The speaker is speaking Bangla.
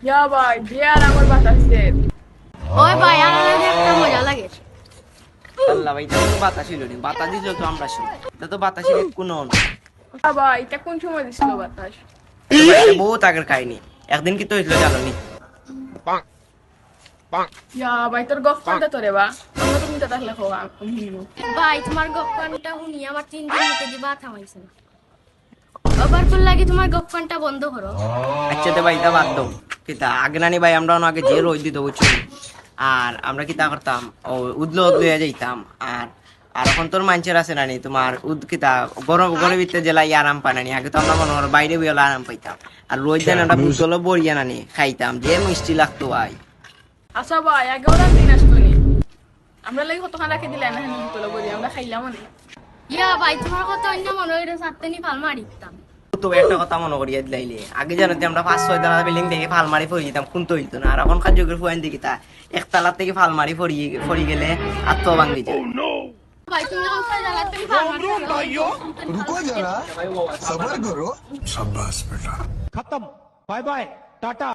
ইয়া ভাই বিয়ার আমার বাতাস দে। ওই ভাই আমার একটা মজা লাগে। আল্লাহ ভাই এটা তো বাতাস ছিল নি, বাতাস দিছিল তো আমরা শুনি, এটা তো বাতাসের কোনো না। ইয়া ভাই এটা কোন সময় দিছিল বাতাস? এটা বহুত আগের কাহিনী। একদিন কি তো হইছিল জানো নি? ইয়া ভাই তোর গফ কোনটা তোরে বা? আমরা তুমি তো তাহলে হো আমি নিমু। ভাই তোমার গপ্পানটা শুনি আমার 3 দিন মুখে দিবা থামাইছে না। আবার কোন লাগে তোমার গপ্পানটা বন্ধ করো। আচ্ছা তো ভাই এটা বাদ দাও। কিতা আগে নানি ভাই আমরা আগে যে রোজ দিত বুঝছো, আর আমরা কিতা করতাম ও উদলো উদলো যাইতাম। আর আর এখন তোর মাঞ্চের আছে নানি তোমার উদ কিতা গরম গরমের ভিতরে জেলা আরাম পায় নানি। আগে তো আমরা মনে করো বাইরে বেলা আরাম পাইতাম। আর রোজ দিন আমরা বুতলো বড়িয়া নানি খাইতাম, যে মিষ্টি লাগতো ভাই। আচ্ছা ভাই আগে ওরা দিন আসতো নি। আমরা লাগি কতখান রাখে দিলে না হেন তোলা বলি আমরা খাইলাম না। ইয়া ভাই তোমার কথা অন্য মনে হইলো সাথে নি ফাল মারিতাম। তো একটা কথা মনে করিয়া দিলাইলে, আগে জানো যে আমরা 5-6 তলা বিল্ডিং থেকে ফাল মারি পড়ে যেতাম, কোন তো হইতো না। আর এখন কার্যকর ফুয়াইন দেখি তা একতলা থেকে ফাল মারি পড়ি গেলে আত্ম ভাঙ্গি যায়। ভাই তুমি যখন খাই জায়গা থেকে ফাল মারিও। रुको जरा सबर करो। खत्म। Bye bye Tata.